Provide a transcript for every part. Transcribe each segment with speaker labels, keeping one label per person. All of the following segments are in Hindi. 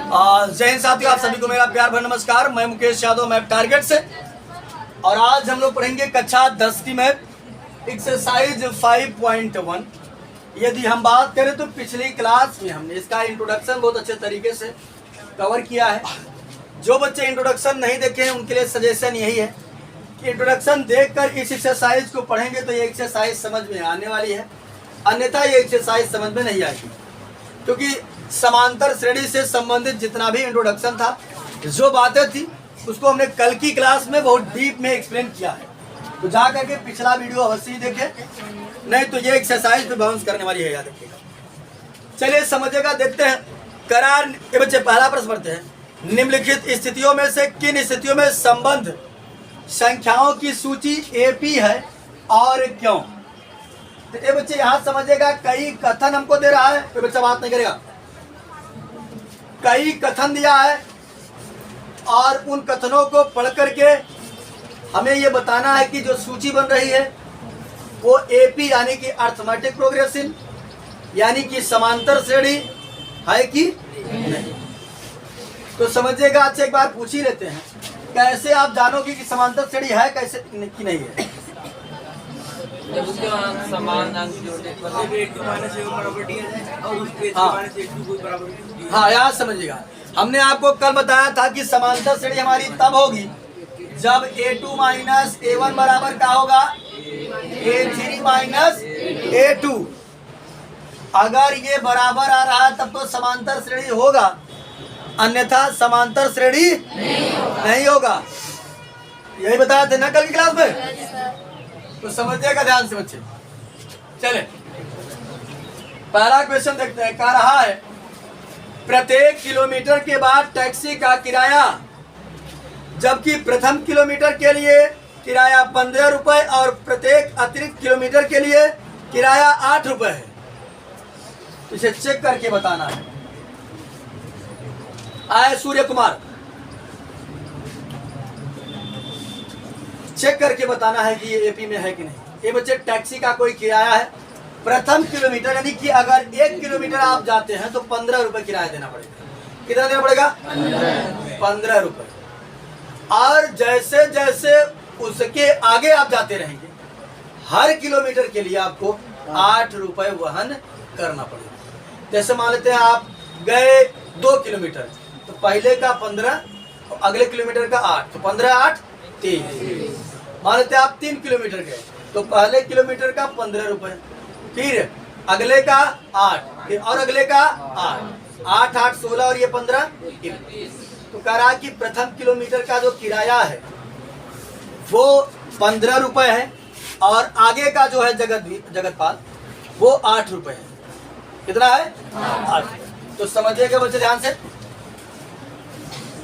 Speaker 1: जय हिंद साथियों, आप सभी को मेरा प्यार भरा नमस्कार। मैं मुकेश यादव, मैप टारगेट से। और आज हम लोग पढ़ेंगे कक्षा 10 की मैप एक्सरसाइज 5.1। यदि हम बात करें तो पिछली क्लास में हमने इसका इंट्रोडक्शन बहुत अच्छे तरीके से कवर किया है। जो बच्चे इंट्रोडक्शन नहीं देखे हैं उनके लिए सजेशन यही है कि इंट्रोडक्शन देखकर इस एक्सरसाइज को पढ़ेंगे तो ये एक्सरसाइज समझ में आने वाली है, अन्यथा ये एक्सरसाइज समझ में नहीं आएगी। क्योंकि समांतर श्रेणी से संबंधित जितना भी इंट्रोडक्शन था, जो बातें थी, उसको हमने कल की क्लास में बहुत डीप में एक्सप्लेन किया है। तो जा करके पिछला वीडियो अवश्य ही देखें, नहीं तो ये एक्सरसाइज पे बाउंस करने वाली है, याद रखिएगा। चलिए समझिएगा, देखते हैं। करार ये बच्चे पहला प्रश्न पढ़ते हैं। निम्नलिखित स्थितियों में से किन स्थितियों में संबंध संख्याओं की सूची एपी है और क्यों? तो ये बच्चे यहाँ समझिएगा, कई कथन हमको दे रहा है, तो बच्चा बात नहीं करेगा। कई कथन दिया है और उन कथनों को पढ़ करके हमें ये बताना है कि जो सूची बन रही है वो एपी यानी कि अर्थमेटिक प्रोग्रेशन यानी कि समांतर श्रेणी है कि नहीं। तो समझिएगा, अच्छा एक बार पूछ ही लेते हैं, कैसे आप जानोगे कि समांतर श्रेणी है कैसे कि नहीं है?
Speaker 2: समान
Speaker 1: हाँ, याद समझिएगा। हमने आपको कल बताया था कि समांतर श्रेणी हमारी तब होगी जब a2 माइनस a1 बराबर क्या होगा? a3 minus a2। अगर ये बराबर आ रहा है तब तो समांतर श्रेणी होगा, अन्यथा समांतर श्रेणी नहीं होगा। यही बताया थे ना कल की क्लास में? तो समझिएगा ध्यान से बच्चे। चले पहला क्वेश्चन देखते हैं। कह रहा है प्रत्येक किलोमीटर के बाद टैक्सी का किराया, जबकि प्रथम किलोमीटर के लिए किराया 15 रुपए और प्रत्येक अतिरिक्त किलोमीटर के लिए किराया 8 रुपए है। इसे चेक करके बताना है। आए सूर्य कुमार, चेक करके बताना है कि ये एपी में है कि नहीं। ये बच्चे टैक्सी का कोई किराया है प्रथम किलोमीटर, यानी कि अगर 1 किलोमीटर आप जाते हैं तो 15 रुपए किराया देना पड़ेगा। कितना देना पड़ेगा? 15 रुपए। और जैसे जैसे उसके आगे आप जाते रहेंगे, हर किलोमीटर के लिए आपको 8 रुपए वहन करना पड़ेगा। जैसे मान लेते हैं आप गए 2 किलोमीटर, तो पहले का 15 और अगले किलोमीटर का 8, तो 15 8 30। मान लेते हैं आप 3 किलोमीटर गए, तो पहले किलोमीटर का 15 रुपए, फिर अगले का 8, फिर और अगले का 8, 8 8 16 और ये 15 21। तो कह रहा कि प्रथम किलोमीटर का जो किराया है वो 15 रुपए है और आगे का जो है जगतपाल वो 8 रुपए है। कितना है? 8। तो समझिएगा बच्चे ध्यान से।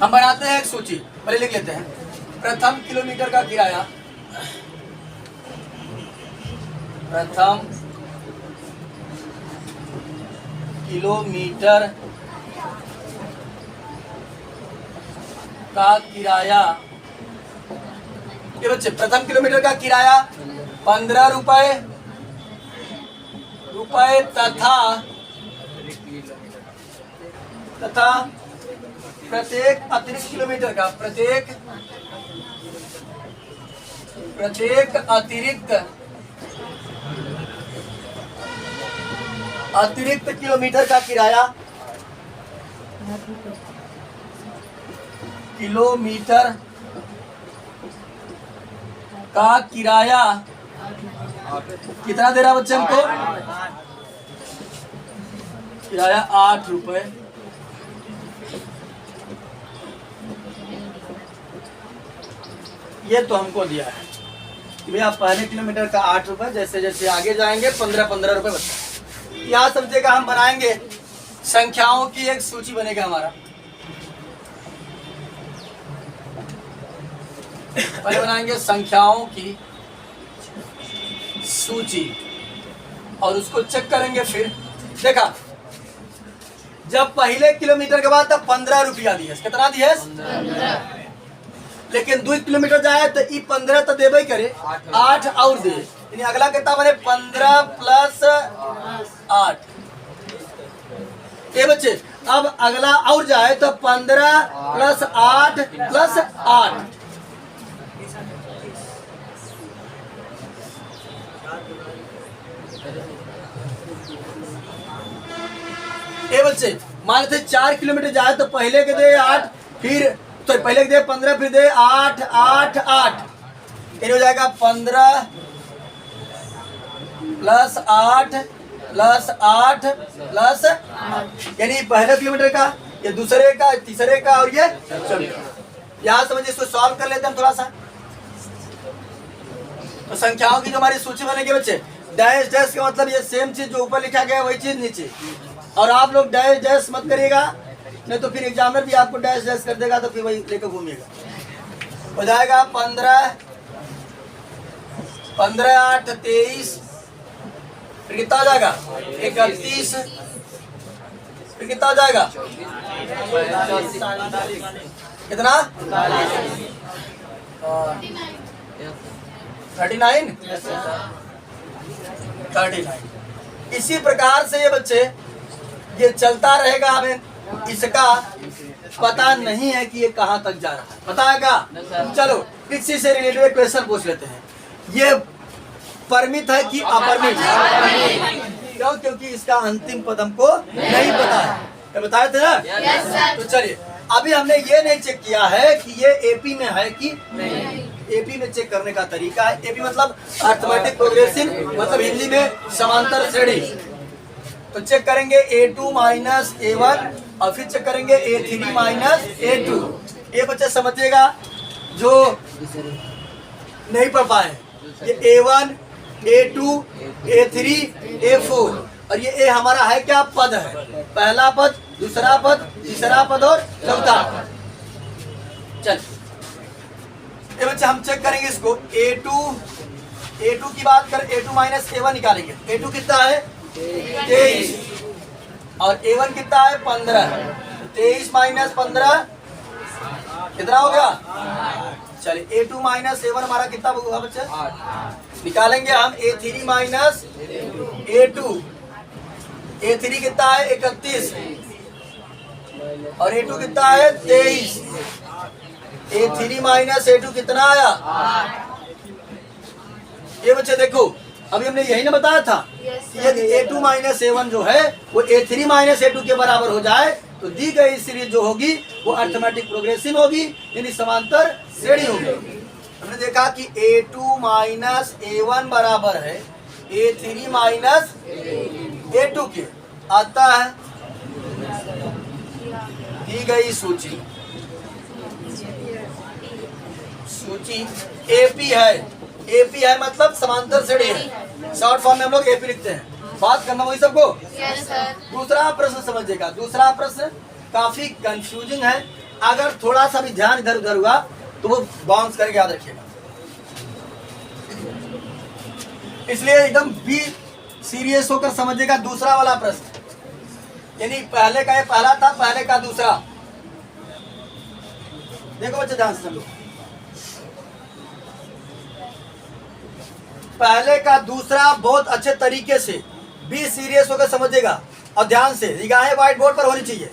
Speaker 1: हम बनाते हैं एक सूची, पहले लिख लेते हैं। प्रथम किलोमीटर का किराया, प्रथम किलोमीटर का किराया, ये बच्चे प्रथम किलोमीटर का किराया 15 रुपए तथा प्रत्येक अतिरिक्त किलोमीटर का प्रत्येक अतिरिक्त किलोमीटर का किराया, किलोमीटर का किराया कितना दे रहा बच्चे हमको? किराया 8 रुपए। ये तो हमको दिया है कि भैया पहले किलोमीटर का 8 रुपए, जैसे जैसे आगे जाएंगे 15 रुपए बचता। यहाँ समझिएगा, हम बनाएंगे संख्याओं की एक सूची बनेगा हमारा। पहले बनाएंगे संख्याओं की सूची और उसको चेक करेंगे। फिर देखा, जब पहले किलोमीटर के बाद तब 15 रुपया दिए, कितना दिए? 15। लेकिन 2 किलोमीटर जाए तो 15 तो देवे करे, 8 और दे, यानी अगला कितना बने 15 प्लस 8। ये बच्चे अब अगला और जाए तो 15 प्लस 8 प्लस 8, ये बच्चे मान लेते 4 किलोमीटर जाए तो पहले के दे 8, फिर तो पहले के दे 15, फिर दे 8 8 8, ये हो जाएगा 15 प्लस 8 प्लस 8 प्लस 8, यानी पहले किलोमीटर का, ये दूसरे का, तीसरे का, और ये यहाँ समझिए। इसको सॉल्व कर लेते हैं हम थोड़ा सा। तो संख्याओं की जो हमारी सूची बनेगी बच्चे, डैश डैश का मतलब ये सेम चीज जो ऊपर लिखा गया है वही चीज नीचे, और आप लोग डैश डैश मत करिएगा, नहीं तो फिर एग्जामिनर भी आपको डैश डैश कर देगा, तो फिर वही लेकर घूमिएगा। हो जाएगा 15 15 8 23, फिर कितना हो जाएगा 31, फिर कितना हो जाएगा कितना 39। इसी प्रकार से ये बच्चे ये चलता रहेगा, हमें इसका पता नहीं है कि ये कहाँ तक जा रहा है, पता है क्या? चलो इसी से रिलेटेड क्वेश्चन पूछ लेते हैं। ये परमित है कि अपरमित है? क्यों? क्योंकि इसका अंतिम पद हमको नहीं पता है, ये बताए थे ना। तो चलिए अभी हमने ये नहीं चेक किया है कि ये एपी में है कि नहीं। एपी में चेक करने का तरीका है, एपी मतलब अर्थमेटिक प्रोग्रेसिव, मतलब हिंदी में समांतर श्रेणी। तो चेक करेंगे A2 माइनस A1, और फिर चेक करेंगे A3 माइनस A2। ये बच्चे समझिएगा जो नहीं पढ़ पाए, ये A1 A2 A3 A4, और ये A हमारा है क्या? पद है, पहला पद, दूसरा पद, तीसरा पद और चौथा पद। चल ये बच्चे हम चेक करेंगे इसको। A2 की बात कर, A2 माइनस A1 निकालेंगे। A2 कितना है 23, और A1 कितना है 15, 23 माइनस 15 कितना हो गया? चलिए A2 माइनस A1 हमारा कितना होगा बच्चे? 8 निकालेंगे हम। A3 माइनस A2, A3 कितना है 31, और A2 कितना है 23। A3 माइनस A2 कितना आया? 8। ये बच्चे देखो अभी हमने यही ना बताया था कि यदि A2 माइनस A1 जो है वो A3 माइनस A2 के बराबर हो जाए तो दी गई सीरीज जो होगी वो अर्थमेटिक प्रोग्रेसिव होगी, यानी समांतर श्रेणी होगी। हमने देखा कि A2 माइनस A1 बराबर है A3 माइनस A2 के। आता है दी गई सूची एपी है, एपी है मतलब समांतर श्रेणी है, शॉर्ट फॉर्म में हम लोग एपी लिखते हैं। बात करना वही सबको। दूसरा प्रश्न समझिएगा, दूसरा प्रश्न काफी कंफ्यूजिंग है, अगर थोड़ा सा भी ध्यान इधर उधर हुआ तो वो बाउंस करके याद रखिएगा, इसलिए एकदम भी सीरियस होकर समझिएगा। दूसरा वाला प्रश्न, यानी पहले का ये पहला था, पहले का दूसरा। देखो बच्चे ध्यान से समझो, पहले का दूसरा बहुत अच्छे तरीके से भी सीरियस होकर समझिएगा, और ध्यान से निगाहें व्हाइट बोर्ड पर होनी चाहिए।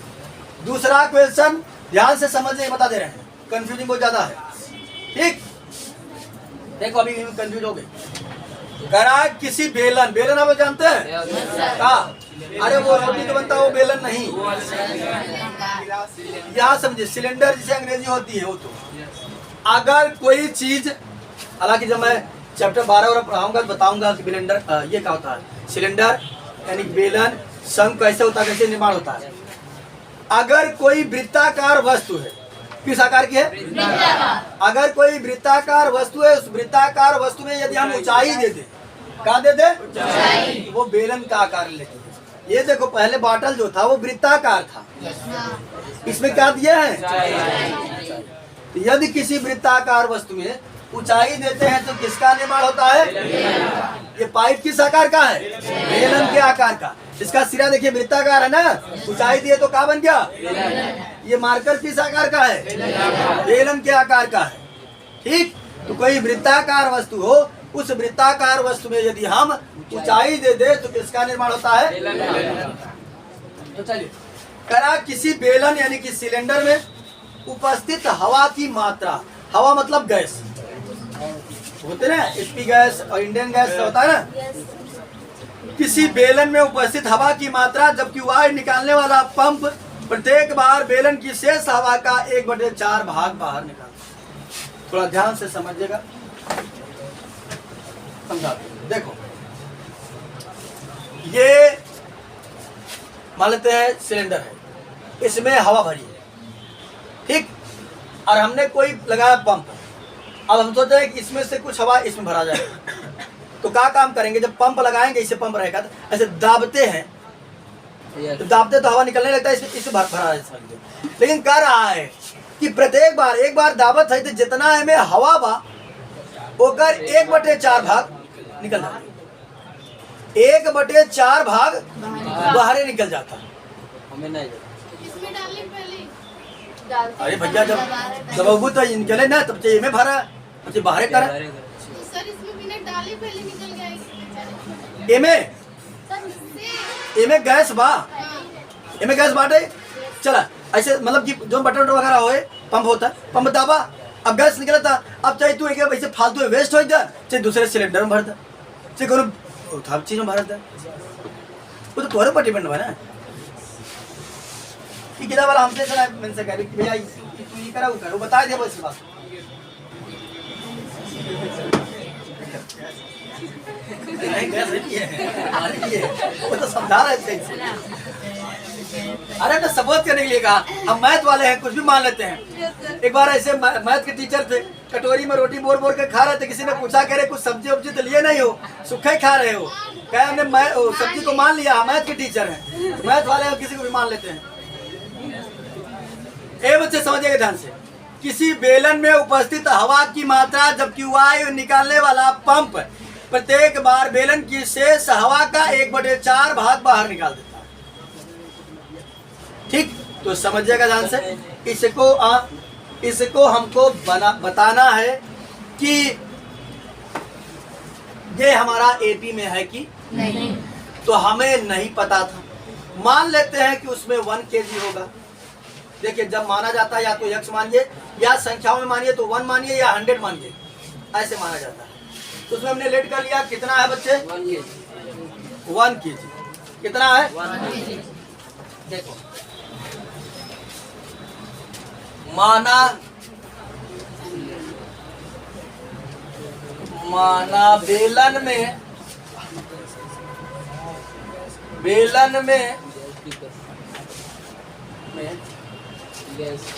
Speaker 1: दूसरा क्वेश्चन ध्यान से समझने बता दे रहे हैं, कंफ्यूजिंग बहुत ज्यादा है। ठीक, देखो अभी कंफ्यूज हो गए। करा किसी बेलन, बेलन आप जानते हैं क्या? अरे वो रोटी जो बनता है वो बेलन नहीं, यहाँ समझिए सिलेंडर जिसे अंग्रेजी होती है वो। तो अगर कोई चीज, हालांकि जब मैं चैप्टर 12 और पढ़ाऊंगा तो बताऊंगा कि सिलेंडर ये क्या होता है, सिलेंडर यानी बेलन, शंख कैसे होता है, कैसे निर्माण होता है। अगर कोई वृत्ताकार वस्तु है, किस आकार की है? अगर कोई वृत्ताकार वस्तु है, उस वृत्ताकार वस्तु में यदि हम ऊंचाई दे दे, क्या दे दे? तो वो बेलन का आकार लेती है। ये देखो पहले बॉटल जो था वो वृत्ताकार था, इसमें क्या दिया है? यदि किसी वृत्ताकार वस्तु में ऊंचाई देते हैं तो किसका निर्माण होता है? ये पाइप किस आकार का है? बेलन के आकार का। इसका सिरा देखिए वृत्ताकार है ना, ऊंचाई दिए तो क्या बन गया? ये मार्कर किस आकार का है? बेलन के आकार का है। ठीक, तो कोई वृत्ताकार वस्तु हो, उस वृत्ताकार वस्तु में यदि हम ऊंचाई दे दे तो किसका निर्माण होता है? तो चलिए करा किसी बेलन यानी कि सिलेंडर में उपस्थित हवा की मात्रा, हवा मतलब गैस होते ना, एचपी गैस और इंडियन गैस होता है ना, किसी बेलन में उपस्थित हवा की मात्रा जबकि वायु निकालने वाला पंप प्रत्येक बार बेलन की शेष हवा का 1/4 भाग बाहर निकालता। थोड़ा ध्यान से समझिएगा, समझा देखो। ये मान लेते हैं सिलेंडर है, इसमें हवा भरी है, ठीक, और हमने कोई लगाया पंप। अब हम सोच रहे हैं कि इसमें से कुछ हवा इसमें भरा जाए, तो क्या काम करेंगे, जब पंप लगाएंगे, इसे पंप रहेगा तो ऐसे दाबते हैं, तो दाबते तो हवा निकलने लगता है, इसे भरा है समझिए। लेकिन कर रहा है कि प्रत्येक बार एक बार दाबत है तो जितना में हवा बा ओकर 1/4 भाग निकल जाता, 1/4 भाग बाहर निकल जाता।
Speaker 2: हमें नहीं
Speaker 3: इसमें डालने पहले
Speaker 1: अरे भैया जब अबू तो निकले ना तब चाहिए में भरा, तब बाहर कर।
Speaker 3: तो सर इसमें बिना डाले पहले निकल गया
Speaker 1: एमे
Speaker 3: सर, इससे
Speaker 1: एमे गैस बा, एमे गैस बाटे चला ऐसे, मतलब कि जो बटन वगैरह होए पंप होता है, पंप दाबा, अब गैस निकला था, अब चाहे तू एक वैसे फालतू वेस्ट हो जाए, चाहे दूसरे सिलेंडर में भर दे, चाहे कोनो हर चीज में भर दे, वो तो तुम्हारे पर डिपेंड है ना। कि कितना बार हमसे चला मैंने से कह रही भैया तू ये करा वो कर, वो बता दिया बस बात। नहीं गैस नहीं है, आ रही है, वो तो समझा रहे थे। अरे तो सबूत करने के लिए कहा, हम मैथ वाले हैं, कुछ भी मान लेते हैं। एक बार ऐसे मैथ के टीचर थे, कटोरी में रोटी बोर बोर के खा रहे थे, किसी ने पूछा कह रहे कुछ सब्जी वब्जी तो लिए नहीं हो, सूखा ही खा रहे हो, क्या हमने सब्जी को मान लिया, मैथ के टीचर हैं, मैथ वाले हैं, किसी को भी मान लेते हैं। ए बच्चे समझिएगा ध्यान से, किसी बेलन में उपस्थित हवा की मात्रा जबकि वायु निकालने वाला पंप प्रत्येक बार बेलन की शेष हवा का 1/4 भाग बाहर निकाल देता है, ठीक। तो समझिएगा ध्यान से, इसको हमको बताना है कि ये हमारा एपी में है कि नहीं, तो हमें नहीं पता था। मान लेते हैं कि उसमें 1 kg होगा। देखिए जब माना जाता है या तो x मानिए या संख्याओं में मानिए तो 1 मानिए या 100 मानिए, ऐसे माना जाता है। तो उसमें हमने लेट कर लिया, कितना है बच्चे 1 kg, कितना है 1 kg। देखो माना बेलन में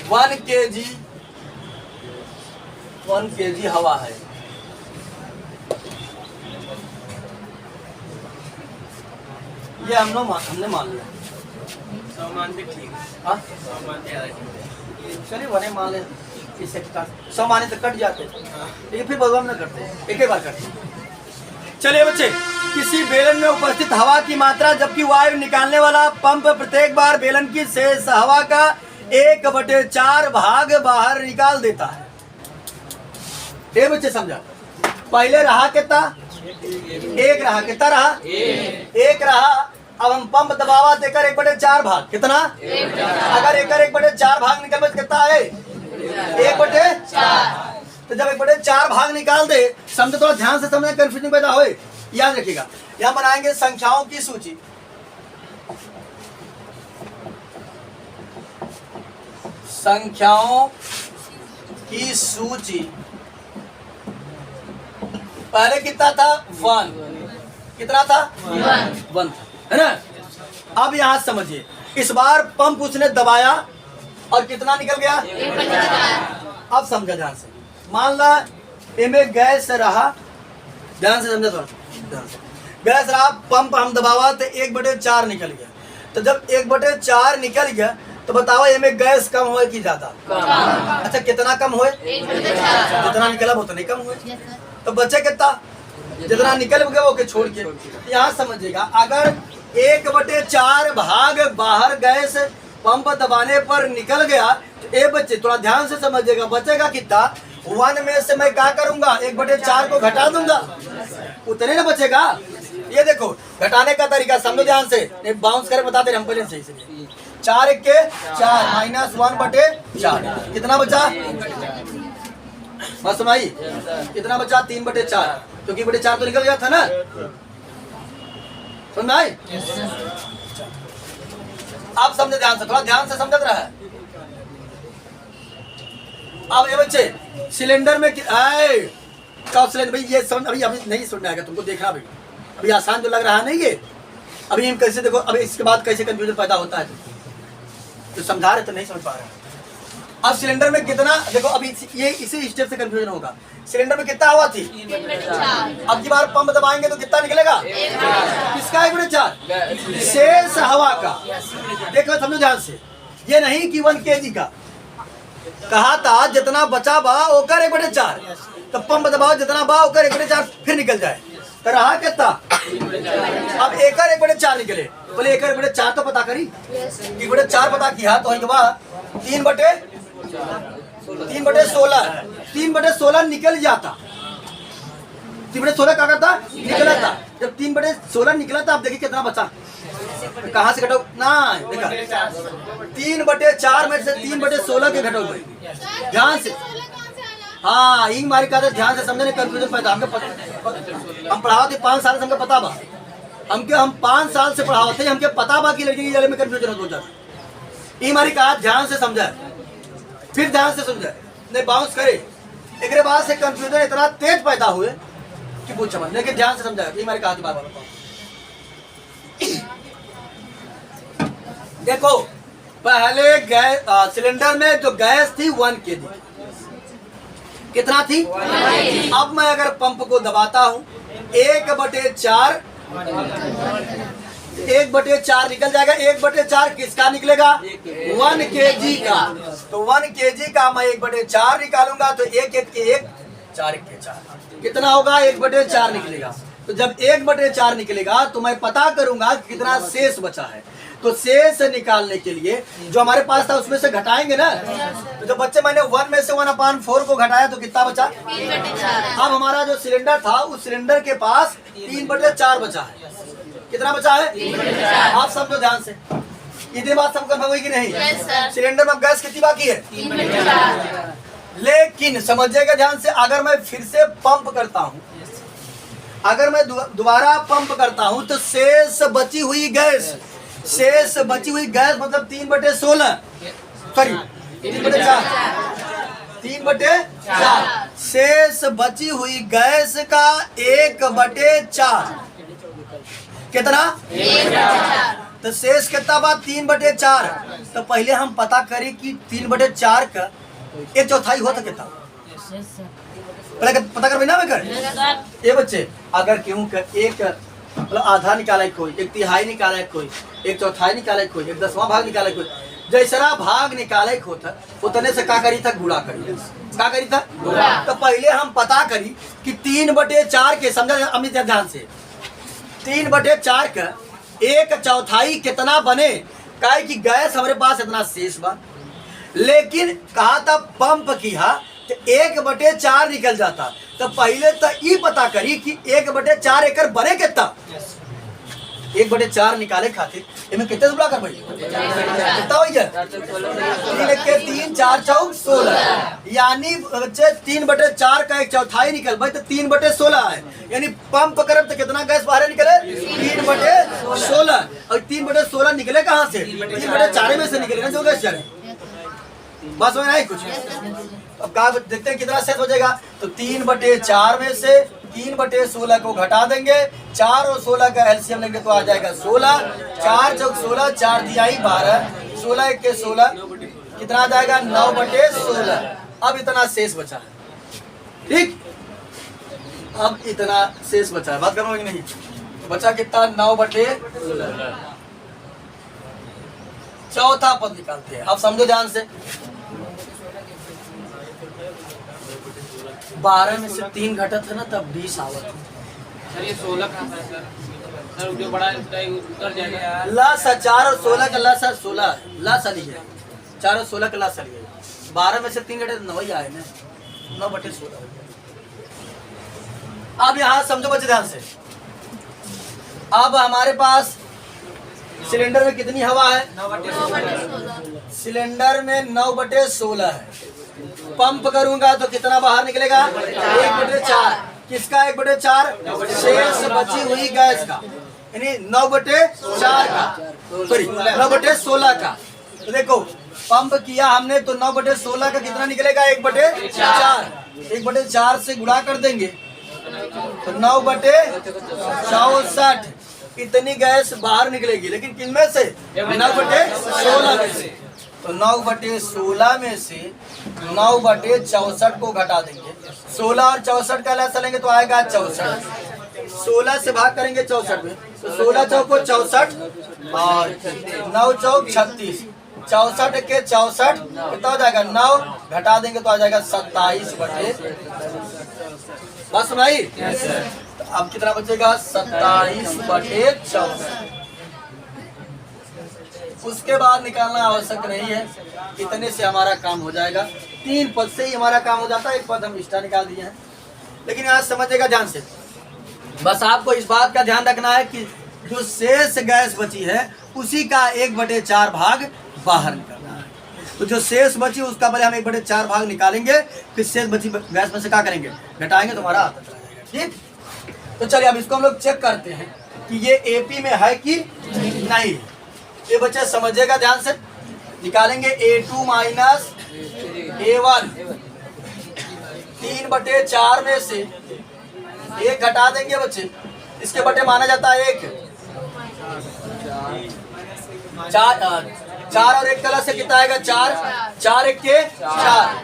Speaker 1: 1 kg हवा है। ये हमने मान लिया, चलिए वने मान ले, इससे 100 माने तो कट जाते, लेकिन फिर भगवान न करते, एक ही बार करते। चलिए बच्चे, किसी बेलन में उपस्थित हवा की मात्रा जबकि वायु निकालने वाला पंप प्रत्येक बार बेलन की शेष हवा का 1/4 भाग बाहर निकाल देता है। ये बच्चे समझा, पहले रहा कितना, एक रहा, कितना रहा एक रहा। अब हम पंप दबावा देकर 1/4 भाग, कितना अगर एक 1/4 भाग निकल कितना है 1/4। तो जब 1/4 भाग निकाल दे, समझे, थोड़ा ध्यान से समझे, कंफ्यूजन पैदा होए, याद रखिएगा। यहाँ बनाएंगे संख्याओं की सूची, संख्याओं की सूची। पहले कितना था 1, कितना था 1 था, है ना। अब यहाँ समझिए, इस बार पंप उसने दबाया और कितना निकल गया 1/4। अब समझा ध्यान से, मान ला इनमें गैस रहा, ध्यान से समझा, थोड़ा ध्यान से, गैस रहा, पंप हम दबावा तो 1/4 निकल गया। तो जब 1/4 निकल गया तो बताओ इनमें गैस कम हुए कि ज्यादा? अच्छा कितना कम हुए? जितना निकला वो तो नहीं कम हुए, तो बचे कितना? जितना निकल गया वो के छोड़ के। यहाँ समझिएगा, अगर 1/4 भाग बाहर गैस पंप दबाने पर निकल गया तो ये बच्चे थोड़ा ध्यान से समझिएगा, बचेगा कितना? 1 में से मैं क्या करूंगा 1/4 को घटा दूंगा, उतने ना बचेगा। ये देखो घटाने का तरीका समझो ध्यान से, बाउंस करे बताते हम पहले सही से। 4 1 के 4 माइनस 1/4 कितना बचा? बस सुनाई कितना बचा? 3/4 क्योंकि 4 तो निकल गया था ना। सुन भाई आप समझे ध्यान से, थोड़ा ध्यान से समझत रहा है। अब ये बच्चे सिलेंडर में कब सिलेंडर भाई ये समझ अभी नहीं सुनना है तुमको, देखना भाई अभी आसान जो लग रहा है नहीं ये, अभी हम कैसे देखो अभी इसके बाद कैसे कंफ्यूजन पैदा होता है तो समझा रहे तो नहीं समझ पा रहे। अब सिलेंडर में कितना देखो, अभी ये इसी स्टेप से कंफ्यूजन होगा। सिलेंडर में कितना हवा थी? अब की बार पंप दबाएंगे तो कितना निकलेगा? किसका? 1/4 शेष हवा का। देखो समझो ध्यान से, ये नहीं कि 1 kg का कहा था, जितना बचा बा ओकर 1/4 तो पंप दबाओ जितना बा ओकर 1/4 फिर निकल जाए तो रहा कितना? अब एकर 1/4 निकले, बोले एकर 1/4 तो पता करी, 1/4 पता किया तो 3/16 निकल जाता। 3/16 क्या करता? निकला था। जब 3/16 निकला था, अब देखिए कितना बचा, कहाँ से घटो ना देखा 3/4 में से 3/16 के घटो गए। ध्यान से, हाँ इंग मारी का ध्यान से समझने कंफ्यूजन पैदा। हम पढ़ाते 5 साल से, हमको पता बा, हम 5 साल से पढ़ाते हमके पता बा कि लड़की के में कंफ्यूजन हो जाता। इंग मारी का ध्यान से समझा, फिर ध्यान से समझा, नहीं बाउंस करे। एक बाद से कंफ्यूजन इतना तेज पैदा हुए कि पूछ समझ, लेकिन ध्यान से समझा। इंग मारी का बार देखो, पहले गैस सिलेंडर में जो गैस थी 1 kg, कितना थी? अब मैं अगर पंप को दबाता हूँ 1/4 निकल जाएगा। 1/4 किसका निकलेगा? 1 kg का। तो 1 kg का मैं 1/4 निकालूंगा तो 1 1 के 1 4 1 के 4 कितना होगा? 1/4 निकलेगा। तो जब 1/4 निकलेगा तो मैं पता करूंगा कितना शेष बचा है। तो शेष निकालने के लिए जो हमारे पास था उसमें से घटाएंगे ना। तो जब बच्चे मैंने 1 में से 1/4 को घटाया तो कितना बचा? 3/4। अब हमारा जो सिलेंडर था उस सिलेंडर के पास 3/4 बचा है। कितना बचा है? 3/4। आप समझो ध्यान से, इतनी बात सबको कंफर्म हुई कि नहीं? सिलेंडर में गैस कितनी बाकी है? 3/4। लेकिन समझिएगा ध्यान से, अगर मैं फिर से पंप करता हूँ, अगर मैं दोबारा पंप करता हूँ तो शेष बची हुई गैस मतलब 3/16 सॉरी 3/4 शेष बची हुई गैस का 1/4 कितना? 1/4। तो शेष कितना बात? 3/4। तो पहले हम पता करें कि 3/4 का 1/4 होता कितना, पहले पता कर ना मैं कर। ये बच्चे अगर क्यों कर एक मतलब आधा निकाला कोई, 1/3 निकाला कोई, 1/4 निकाला कोई, 1/10वां भाग निकाला कोई, जैसा भाग निकाले होता उतने से का करी था? गुणा करी। का करी था? तो पहले हम पता करी कि 3/4 के, समझा अमित ध्यान से, 3/4 का 1/4 कितना बने? काहे कि गैस हमारे पास इतना शेष बा, लेकिन कहा था पंप किया तो 1/4 निकल जाता। तो पहले तो ये पता करी कि 1/4 एकड़ बने कितना। 1/4 निकाले खातिर इनमें कितने से कर भाई? कितना हो गया? 3 के 3 4 4 16 यानी बच्चे 3/4 का 1/4 निकल भाई तो 3/16 है। यानी पंप करब तो कितना गैस बाहर निकले? 3/16। और 3/16 निकले कहाँ से? 3/4 में से निकले ना जो गैस जा रहे। बस में नहीं कुछ। अब कहा देखते हैं कितना शेष हो जाएगा। तो 3/4 में से 3/16 को घटा देंगे, 4 और 16 का एलसीएम लेंगे तो आ जाएगा 16। 4 चौक 16, 4 दिया 12, 16 1 के 16 कितना आ जाएगा? 9/16। अब इतना शेष बचा है, ठीक। अब इतना शेष बचा है, बात करो कि नहीं? बचा कितना? 9/16। चौथा पद निकालते हैं। अब समझो ध्यान से, 12 में से 3 घटत है ना तब 20 आवत है।
Speaker 2: सर ये 16 का है सर जो बड़ा उतर जाएगा।
Speaker 1: लास 4 और 16 का लास 16 लास आ लिया, 4 और 16 का लास आ लिया। 12 में से 3 घटे तो 9 ही आए ना, 9/16। अब यहाँ समझो बच्चे ध्यान से, अब हमारे पास सिलेंडर में कितनी हवा है?
Speaker 3: 9/16।
Speaker 1: सिलेंडर में 9/16 है। पंप करूंगा तो कितना बाहर निकलेगा? 1/4। किसका 1/4? शेष बची हुई गैस का, यानी 9/4 का, सॉरी 9/16 का। तो देखो पंप किया हमने तो 9/16 का कितना निकलेगा? 1/4। 1/4 से गुणा कर देंगे तो 9/64 इतनी गैस बाहर निकलेगी। लेकिन किनमें से? 9/16 में से। तो 9/16 में से 9/64 को घटा देंगे। 16 और 64 का लसा लेंगे तो आएगा 64। 16 से भाग करेंगे 64 में तो 16 चौको 64 और 9 चौक 36। 64 के 64 कितना हो जाएगा? 9 घटा देंगे तो आ जाएगा 27/। बस सुनाई। तो अब कितना बचेगा? 27/64। उसके बाद निकालना आवश्यक नहीं है, इतने से हमारा काम हो जाएगा। 3 पद से ही हमारा काम हो जाता है। 1 पद हम एक्स्ट्रा निकाल दिए हैं। लेकिन यहाँ समझिएगा ध्यान से, बस आपको इस बात का ध्यान रखना है कि जो शेष गैस बची है उसी का 1/4 भाग बाहर निकालना है। तो जो शेष बची उसका पहले हम 1/4 भाग निकालेंगे, फिर शेष बची गैस में से क्या करेंगे? घटाएंगे तो हमारा आता चला जाएगा। ठीक, तो चलिए अब इसको हम लोग चेक करते हैं कि ये एपी में है कि नहीं। ये बच्चे समझिएगा ध्यान से, निकालेंगे A2 माइनस A1। 3/4 में से 1 घटा देंगे बच्चे, इसके बटे माना जाता है 1। 4 और 1 कलर से कितना आएगा? 4। 4 1 के 4,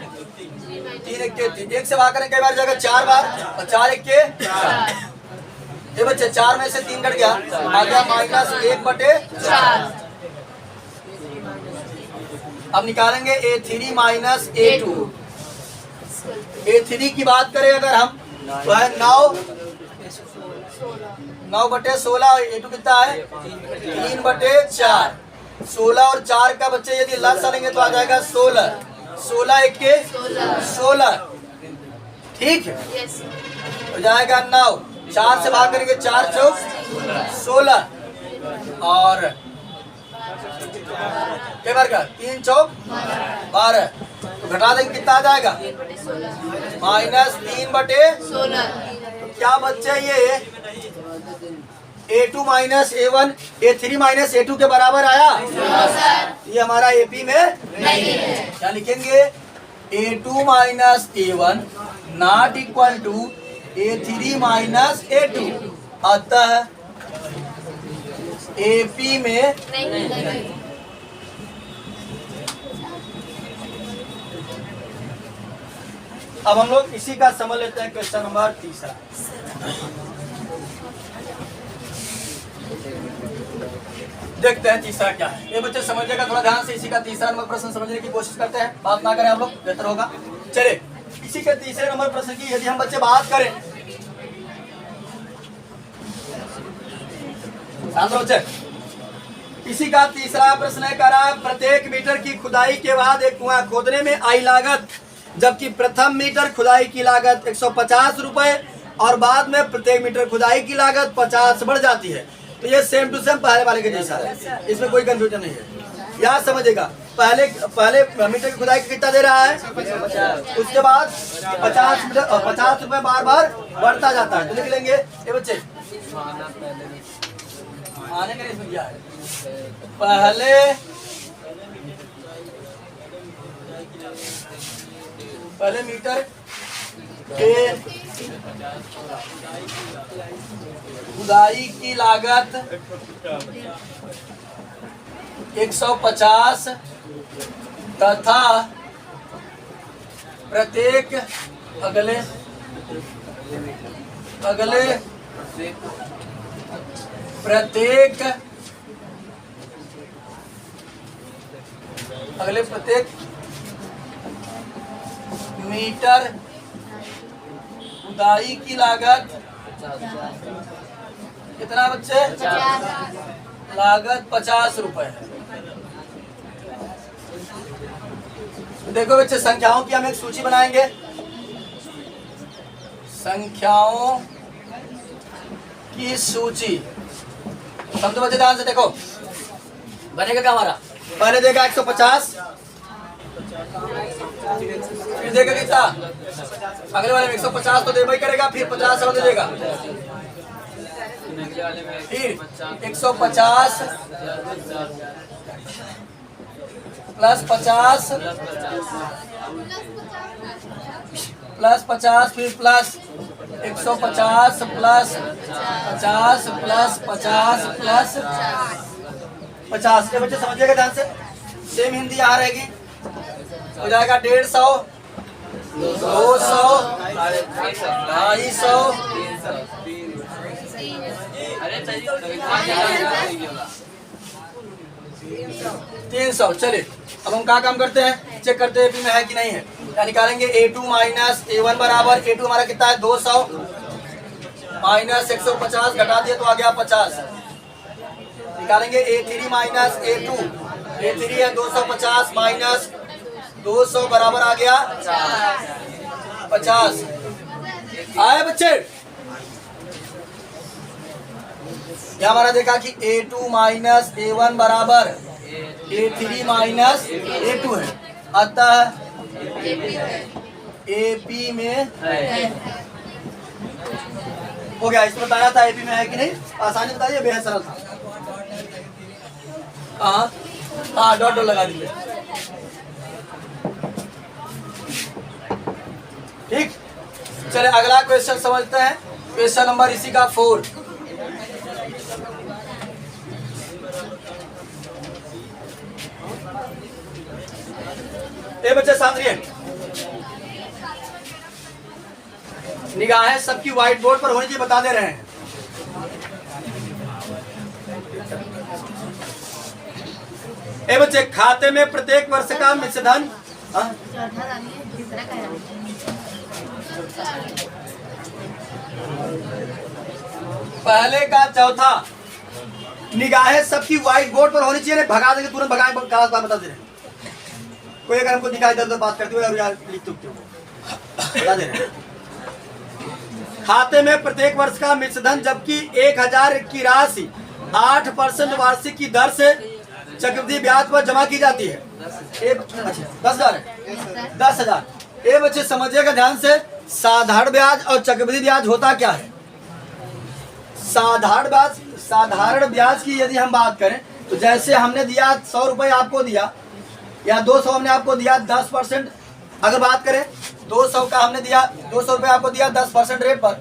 Speaker 1: 3 1 के 3। 1 से भाग करें कई बार जाएगा 4 बार और 4 1 के 4। ये बच्चे 4 में से 3 कट गया, आ गया -1/4। अब निकालेंगे A3 माइनस A2। A3 की बात करें अगर हम तो है 9/16। A2 कितना है? 3/4। 16 और 4 का बच्चे यदि लसा लेंगे तो आ जाएगा 16। 16 1 के 16। ठीक है, हो जाएगा 9। 4 से भाग करेंगे 4 चौक 16 और क्या बार का 3 चौक 12। तो घटा देंगे कितना आ जाएगा? -3/16। क्या बच्चे ये A2 minus A1 A3 minus A2 के बराबर आया? ये हमारा एपी में नहीं है। क्या लिखेंगे? A2 minus A1 not equal to A3 minus A2। अतः एपी में नहीं। अब हम लोग इसी का समझ लेते हैं क्वेश्चन नंबर 3। देखते हैं तीसरा क्या है। ये बच्चे समझिएगा थोड़ा ध्यान से, इसी का तीसरा नंबर प्रश्न समझने की कोशिश करते हैं। बात ना करें हम लोग, बेहतर होगा। चलिए इसी के तीसरे नंबर प्रश्न की यदि हम बच्चे बात करें, बच्चे इसी का तीसरा प्रश्न है, करा प्रत्येक मीटर की खुदाई के बाद एक कुआं खोदने में आई लागत, जबकि प्रथम मीटर खुदाई की लागत 150 रुपए और बाद में प्रत्येक मीटर खुदाई की लागत 50 बढ़ जाती है। तो ये सेम टू सेम पहले वाले के जैसा है, इसमें कोई कंफ्यूजन नहीं है। याद समझिएगा, पहले मीटर की खुदाई कितना दे रहा है? उसके बाद 50 रुपए बार बार बढ़ता जाता है। तो लिख लेंगे ये बच्चे, आने के इसमें क्या है? पहले मीटर के खुदाई की लागत 150 तथा प्रत्येक अगले प्रत्येक मीटर खुदाई की लागत कितना बच्चे? लागत 50 रुपए है। देखो बच्चे, संख्याओं की हम एक सूची बनाएंगे। संख्याओं की सूची, समझो बच्चे ध्यान से देखो। बनेगा क्या हमारा? पहले देगा 150, फिर देगा कितना? अगले वाले में 150 तो देगा ही करेगा, फिर 50 और दे देगा, फिर 150 प्लस 50 प्लस 50, फिर प्लस 150 प्लस 50 प्लस 50 प्लस 50। ये बच्चे समझिएगा ध्यान से, सेम हिंदी यहाँ रहेगी, हो जाएगा 150, 200, 250, 300। चलिए अब हम क्या काम करते हैं, चेक करते हैं एपी में है कि नहीं है। क्या निकालेंगे? A2 माइनस A1 बराबर, A2 हमारा कितना है 200 माइनस 150 घटा दिया तो आ गया 50। निकालेंगे A3 माइनस A2, A3 है 250 माइनस 200 बराबर आ गया 50। आए बच्चे? यह हमारा देखा कि A2 माइनस A1 बराबर A3 माइनस A2 है, अतः AP में हो गया। इसमें बताया था AP में है कि नहीं, आसानी बताइए, बेहद सरल था। हाँ डॉट डॉट लगा दीजिए, ठीक। चले अगला क्वेश्चन समझते हैं, क्वेश्चन नंबर इसी का 4। ए बच्चे सामने निगाहें सबकी व्हाइट बोर्ड पर होनी चाहिए, बता दे रहे हैं। ए बच्चे खाते में प्रत्येक वर्ष का मिश्र धन, पहले का चौथा, निगाहें सबकी व्हाइट बोर्ड पर होनी चाहिए, भगा देंगे तुरंत, भगाए बात बता दे रहे हैं। कोई अगर हमको दिखाई दे तो बात करते हुए यार लिख चुके हो, बता दे रहे हैं। खाते में प्रत्येक वर्ष का मिश्र धन जबकि 1000 की राशि 8% वार्षिक की दर से चक्रवृद्धि ब्याज पर जमा की जाती है। 10,000 है, 10,000। ये बच्चे समझिएगा ध्यान से, साधारण ब्याज और चक्रवृद्धि ब्याज होता क्या है। साधारण ब्याज की यदि हम बात करें तो जैसे हमने दिया 100 रुपए आपको दिया या 200 हमने आपको दिया, 10% अगर बात करें 200 का हमने दिया, 200 रुपए आपको दिया 10% रेट पर,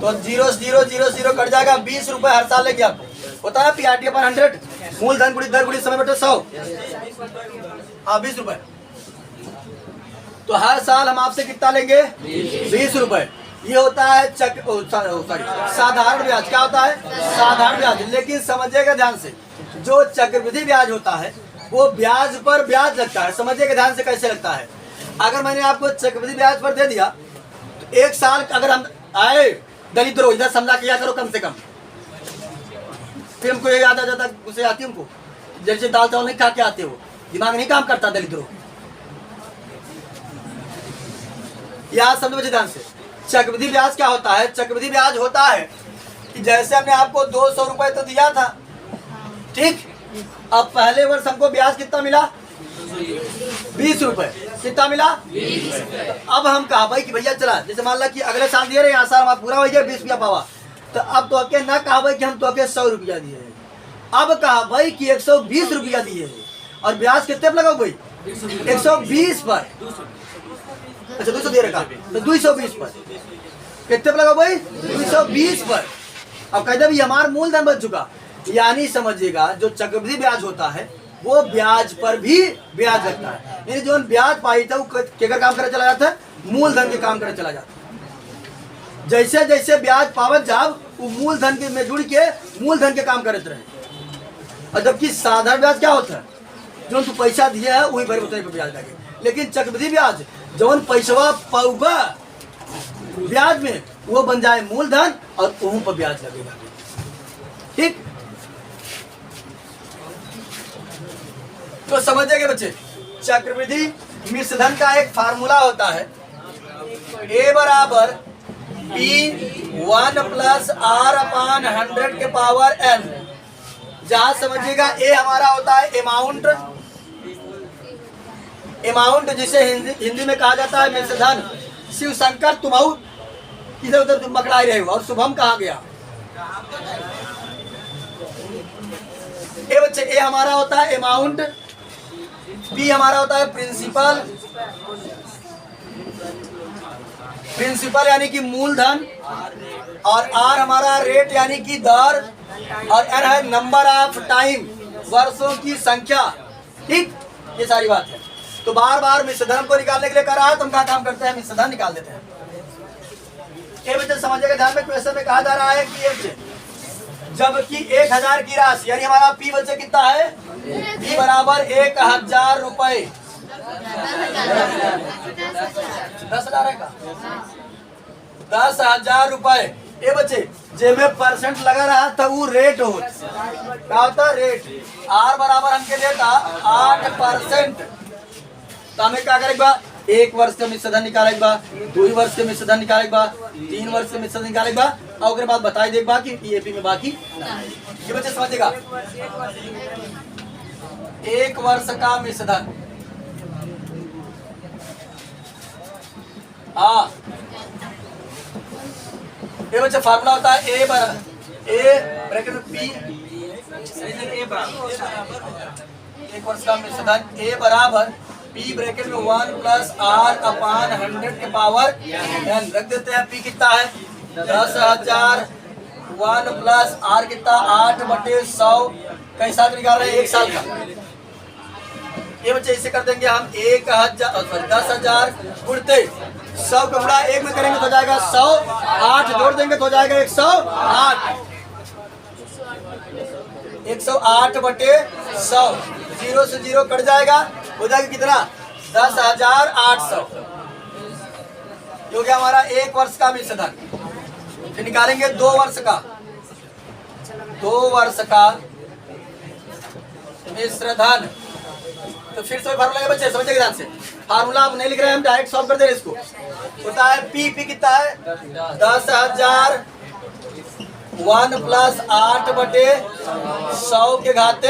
Speaker 1: तो 0 0 0 0 कट जाएगा, 20 रुपए हर साल लेंगे आपको, होता है PRT पर 100, मूलधन गुणित दर गुणित समय बटे 100, हाँ 20 रुपए। तो हर साल हम आपसे कितना लेंगे? 20 रुपए। ये होता है साधारण ब्याज। क्या होता है? साधारण ब्याज। लेकिन समझिएगा ध्यान से, जो चक्रवृद्धि ब्याज होता है वो ब्याज पर ब्याज लगता है। समझिएगा ध्यान से कैसे लगता है। अगर मैंने आपको चक्रवृद्धि ब्याज पर दे दिया तो एक साल अगर हम आए दलित रो, इधर समझा किया करो कम से कम, फिर हमको ये याद आ जाता, उसे आती हमको जैसे दाल चावल नहीं खा के आते हो, दिमाग नहीं काम करता दलित रो। याद समझ बच्चे ध्यान से, चक्रवृद्धि ब्याज क्या होता है? चक्रवृद्धि ब्याज होता है कि जैसे हमने आपको 200 रुपए तो दिया था, ठीक, अब पहले वर्ष हमको ब्याज कितना मिला? 20 रुपए। कितना मिला? 20 रुपए। अब हम कहा भाई कि भैया चला, जैसे मान ला कि अगले साल दिए रहे, यहाँ साल हमारा पूरा हो गया 20 रुपया पावा, तो अब तो अके ना कहा भाई कि हम तो अके 100 रुपया दिए हैं, अब कहा भाई कि 120 रुपया दिए हैं, और ब्याज कितने पर लगाओ भाई? 120 पर। अच्छा 200 दे रखा तो 220 पर, कितने पर लगाओ भाई? 220 पर। अब कहते भी हमारा मूलधन बच चुका, यानी समझिएगा जो चक्रवृद्धि ब्याज होता है वो ब्याज पर भी ब्याज लगता है, यानी जो ब्याज पाई था वो केकर काम करे चला जाता है? मूलधन के काम करे चला जाता है। जैसे जैसे ब्याज पावत जाब वो मूलधन के में जुड़ के मूलधन के काम करते रहे। और जबकि साधारण ब्याज क्या होता है? जो तू पैसा दिया है वही भरे उतने पे ब्याज लगे, लेकिन चक्रवृद्धि ब्याज जौन पैसा पाऊगा ब्याज में वो बन जाए मूलधन और वहीं पर ब्याज लगेगा, ठीक। तो समझिएगा बच्चे, चक्रवृद्धि मिश्रधन का एक फार्मूला होता है, A बराबर P 1 + R/100 के पावर n जहां समझिएगा ए हमारा होता है अमाउंट, अमाउंट जिसे हिंदी में कहा जाता है मिश्रधन। शिव शंकर तुम्हाऊ इधर उधर तुम पकड़ाए रहे हो, और शुभम कहाँ गया? ए बच्चे ए हमारा होता है अमाउंट, बी हमारा होता है प्रिंसिपल, प्रिंसिपल यानी कि मूलधन, और आर हमारा रेट यानी कि दर, और एन है नंबर ऑफ टाइम, वर्षों की संख्या। ठीक, ये सारी बात है। तो बार बार मिश्रधन को निकालने के लिए करा है, तुम क्या काम करते हैं? मिश्रधन निकाल देते हैं। ये बच्चे समझिएगा, ध्यान में क्वेश्चन में कहा जा रहा है कि ये बच्चे जबकि 1000 की राशि यानी हमारा पी बच्चे कितना है? पी बराबर 1000 रुपए, 10,000 है का 10,000 रुपए। ये बच्चे जेमे परसेंट लगा रहा था वो रेट हो, क्या होता? रेट। आर बराबर हमके देता 8%। तो हमें क्या करेगा? 1 वर्ष के मिश्रधन निकाले, 2 वर्ष के मिश्रधन निकाले, 3 वर्ष के मिश्रधन निकाले, और उसके बाद बताई देगा कि पीएपी में बाकी। ये बच्चे समझेगा, 1 वर्ष का मिश्रधन, हाँ ये बच्चे फार्मूला होता है ए ब्रैकेट में पी, 1 वर्ष का मिश्रधन ए बराबर पी ब्रैकेट में 1 प्लस आर अपान 100 के पावर n रख देते हैं। पी कितना है? 10,000, 1 प्लस आर कितना? 8/100। कई साल निकाल रहे हैं? 1 साल का। ये बच्चे इसे कर देंगे हम 10,000 गुणते 100 का गुणा 1 में करेंगे तो हो जाएगा 100, 8 जोड़ देंगे तो हो जाएगा 108, 108/100, 0 से 0 कट जाएगा, हो जाएगा कितना? 10,800। जो कि हमारा 1 वर्ष का मिश्रधन। फिर निकालेंगे 2 वर्ष का, 2 वर्ष का मिश्रधन। तो फिर से फार्मूला है बच्चे, समझिए ध्यान से। फार्मूला आप नहीं लिख रहे हैं, हम डायरेक्ट सॉल्व कर दे रहे हैं इसको। होता है पी कितना है? 10,000, 1 प्लस 8/100 के घाते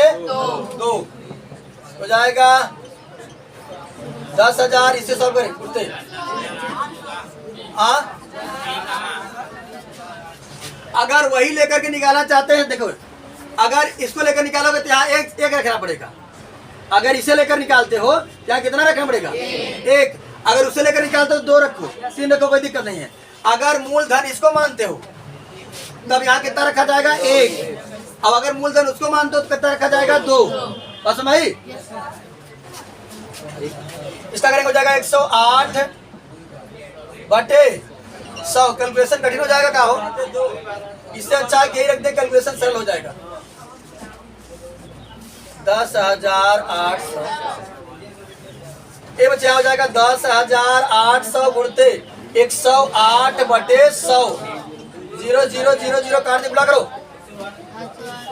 Speaker 1: 2 हो जाएगा 10,000। इससे सॉल्व करें उठते। हाँ, अगर वही लेकर के निकालना चाहते हैं, देखो अगर इसको लेकर निकालोगे तो यहाँ एक रखना पड़ेगा। अगर इसे लेकर निकालते हो यहाँ कितना रखना पड़ेगा? 1। अगर उसे लेकर निकालते हो 2 रखो, 3 रखो, कोई दिक्कत नहीं है। अगर मूलधन इसको मानते हो तब यहाँ कितना रखा जाएगा? 1। अब अगर मूलधन उसको मानते हो तो कितना रखा जाएगा? 2। बस भाई इसका करेंगे हो जाएगा 108/100। कैलकुलेशन कठिन हो जाएगा, क्या हो? इससे अच्छा यही रख दे, कैलकुलेशन सरल हो जाएगा। 10,800 ये बच्चे हो जाएगा 10,800 गुणते 108/100। 0 0 0 0 काट दे, पूरा करो।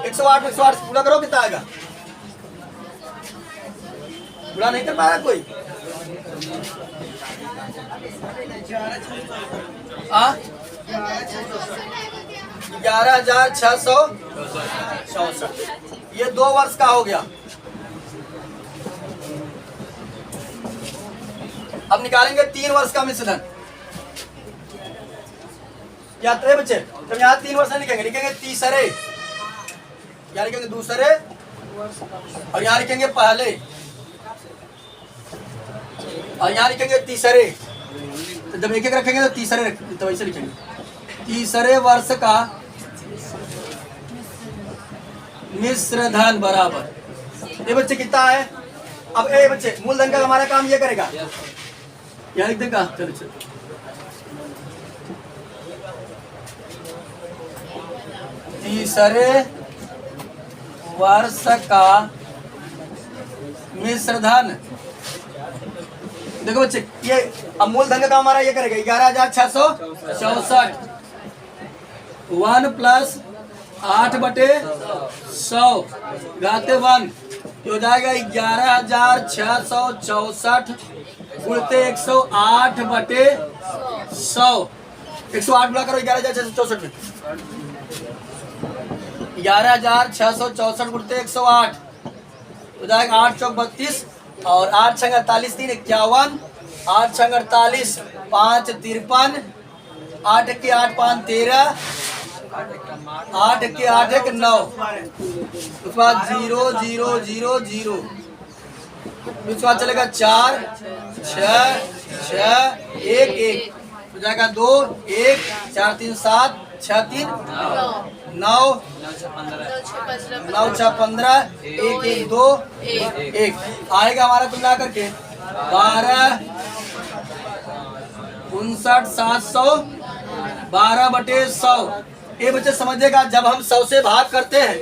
Speaker 1: 108 पूरा करो, कितना आएगा? पूरा नहीं कर पाया कोई? 11,664। ये 2 वर्ष का हो गया। अब निकालेंगे 3 वर्ष का मिश्रधन। क्या तो बच्चे, जब यहाँ 3 वर्ष लिखेंगे तीसरे, यहाँ लिखेंगे दूसरे, और यहाँ लिखेंगे पहले, और यहाँ लिखेंगे तीसरे। तो जब एक रखेंगे तो तीसरे तो वैसे लिखेंगे तीसरे वर्ष का मिश्रधन बराबर। ये बच्चे कितना है? अब ए बच्चे मूलधन का हमारा काम ये करेगा, यहाँ लिख देगा। चलो चलो, तीसरे वर्ष का मिश्रधन। देखो बच्चे, ये अब मूलधन का काम हमारा ये करेगा 11,664। 1 प्लस 8/100 घाते 1 हो जाएगा 11,664 गुणते 108/100। 108 गुणा करो 11,664 में। 11,664 गुणते 108 हो जाएगा 8 चौक 32 और 8 छंग 48 3 51 8 छंग 48 5 53 8 के 8 5 13 8 के 8 1 9 उसके बाद 0 0 0 0 उसके बाद चलेगा 4 6 6 1 1 हो जाएगा 2 1 4 3 7 6 3 9 9 6 15 1 1 2 1 आएगा हमारा तुलना करके 12 59 700 12/100। ये बच्चे समझिएगा जब हम 100 से भाग करते हैं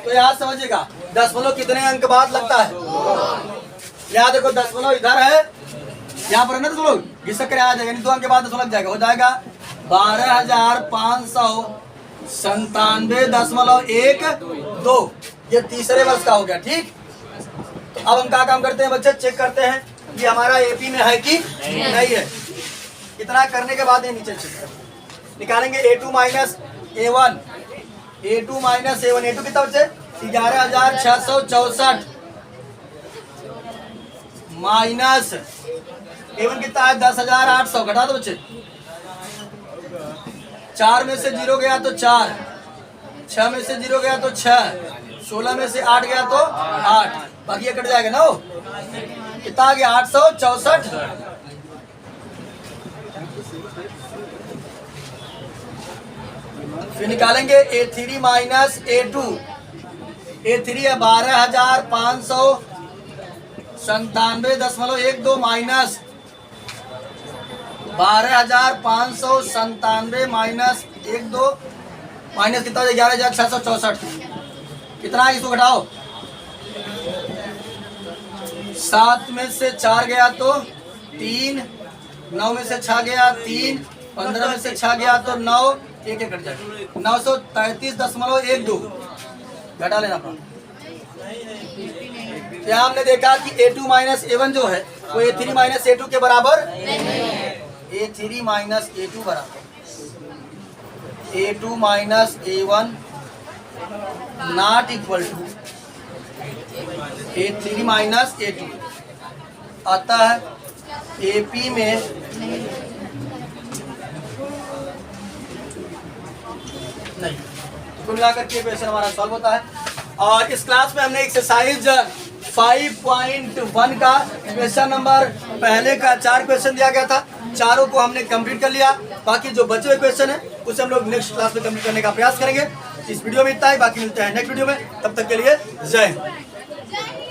Speaker 1: तो याद समझिएगा दशमलव कितने अंक बाद लगता है। यहाँ देखो दशमलव इधर है, यहाँ पर है ना दशमलव घिसक कर आ जाएगा, 2 अंक के बाद दशमलव लग जाएगा, हो जाएगा 12,597.12। ये तीसरे वर्ष का हो गया। ठीक, तो अब हम क्या काम करते हैं बच्चे, चेक करते हैं कि हमारा एपी में है कि नहीं है। इतना करने के बाद ये नीचे चेक करते हैं, निकालेंगे A2 minus A1, A2 minus A1, A2 कितना बच्चे 11,664 माइनस A1 कितना है 10,800, घटा दो बच्चे, 4 में से 0 गया तो 4, 6 में से 0 गया तो 6, 16 में से 8 गया तो 8, बाकी ये कट जाएगा ना। कितना आ गया 864। फिर निकालेंगे A3 माइनस A2, A3 है 12,597.12 माइनस 12,597 माइनस 12 माइनस कितना हो जाएगा 11,664। कितना है इसको घटाओ, 7 में से 4 गया तो 3, 9 में से 6 गया 3, 15 में से 6 गया तो 9, एक कट जाएगा 933.12 घटा लेना पड़ा। यहाँ हमने देखा कि A2 माइनस A1 जो है वो A3 माइनस A2 के बराबर, A3 माइनस A2 बराबर A2 minus A1 not equal to A3 minus A2 आता है AP में नहीं। कुल मिलाकर के क्वेश्चन हमारा सॉल्व होता है। और इस क्लास में हमने एक्सरसाइज 5.1 का क्वेश्चन नंबर पहले का 4 क्वेश्चन दिया गया था, चारों को हमने कंप्लीट कर लिया। बाकी जो बचे हुए क्वेश्चन है उसे हम लोग नेक्स्ट क्लास में कंप्लीट करने का प्रयास करेंगे। इस वीडियो में इतना ही, बाकी मिलते हैं नेक्स्ट वीडियो में, तब तक के लिए जय हिंद।